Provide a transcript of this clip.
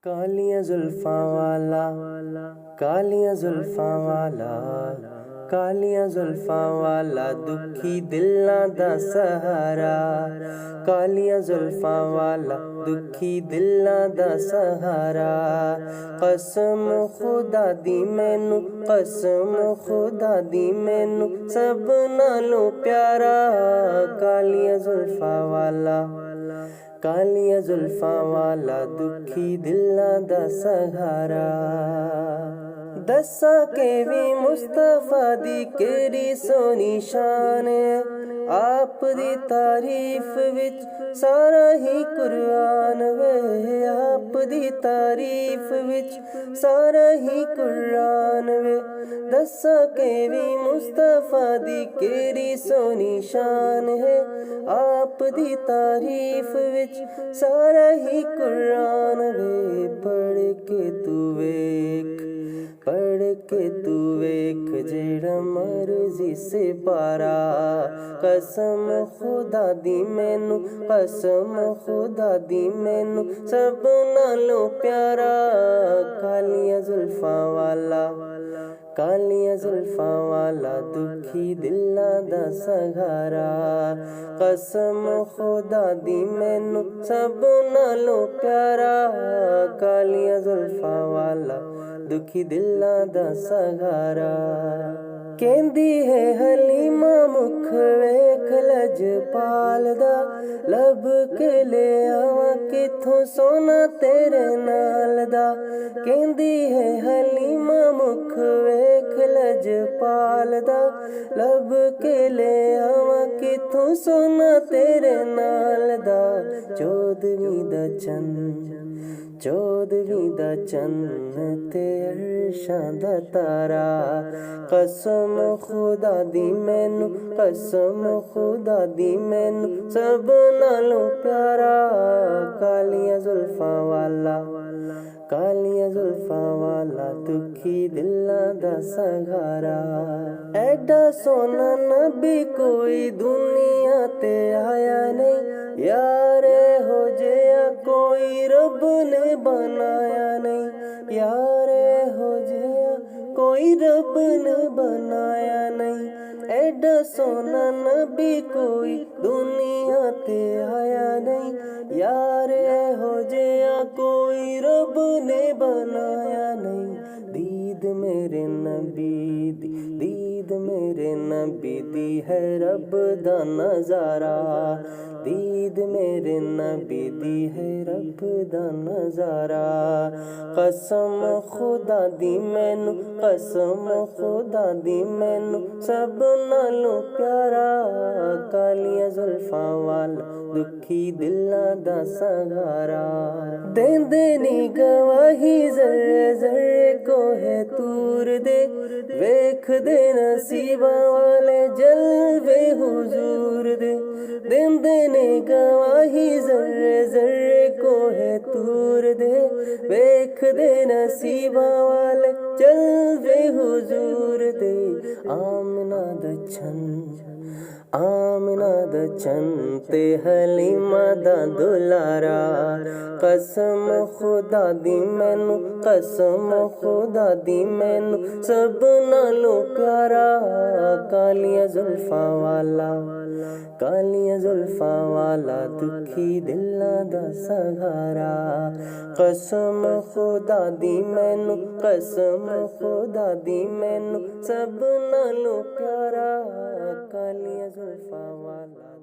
कालियां जुल्फां वाला, कालियां जुल्फां वाला, कालियां जुल्फां वाला दुखी दिलां दा सहारा। कालियां जुल्फां वाला दुखी दिलां दा सहारा। कसम खुदा दी मैनू, कसम खुदा दी मैनू सब नालों प्यारा। कालियां जुल्फां वाला, कालियां जुल्फां वाला दुखी दिलां दा सहारा। दसा के भी मुस्तफा दी केरी सोनी शान है। आप दी तारीफ विच सारा ही कुरान वे। आप दी तारीफ विच सारा ही कुरान वे। दसा के भी मुस्तफा दी केरी सोनी शान है। आप दी तारीफ विच सारा ही कुरान वे। पढ़ के तू वेख, पढ़ के तू वेख जेड़ा मर्जी से पारा। कसम खुदा दी मैनू, कसम खुदा दी मैनू सब नालों प्यारा। कालियां जुल्फां वाला, कालियां जुल्फां वाला दुखी दिलां दा सहारा। कसम खुदा दी मैनू सब नालों प्यारा। कालियां जुल्फां वाला दुखी दिलां दा सहारा। कहंदी है हलीमा मुख वेख लजपाल दा, लब के ले आवां किथों सोना तेरे नाल दा। कहंदी है हलीमा मुख वेख लजपाल दा, लब के ले आवां किथों सोना तेरे नाल दा। चौदवीं दा चंद, चौदवीं दा चंद ते अर्शां दा तारा। कसम खुदा दी मैनू, कसम खुदा दी मैनू सब नालों प्यारा। कालियां जुल्फां वाला, कालियां जुल्फां वाला दुखी दिलां दा सहारा। एडा सोना नबी कोई दुनिया ते आया नहीं, यार हो जेहा कोई रब ने बनाया नहीं। यार हो जेहा कोई रब ने बनाया नहीं। एडा सोना नबी कोई दुनिया ते आया नहीं। यार हो जेहा कोई रब ने बनाया नहीं। दीद मेरे नबी दी, दीद मेरे नबी दी है रब दा नजारा। दीद मेरे नबी दी है रब दा नजारा। कसम खुदा दी मैनू, कसम खुदा दी मैनू सब नालों प्यारा। कालियां जुल्फां वाला दुखी दिलां दा सहारा। देंदे नी गवाही जर्रे जर्रे को है तूर दे, वेख दे नसीबा वाले जलवे हुजूर दे। देंदे ने गवाही जर्रे जर्रे को है तूर दे, वेख दे नसीबा वाले जलवे हुजूर दे। आमना दा चंद, आमना दा चंद ते हलीमा दा दुलारा। कसम खुदा दी मैनू, कसम खुदा दी मैनू सब नालों प्यारा। कालियां जुल्फां वाला, कालियां जुल्फां वाला दुखी दिलां दा सहारा। कसम खुदा दी मैनू, कसम खुदा दी मैनू सब नालों प्यारा। कालियां जुल्फां वाला।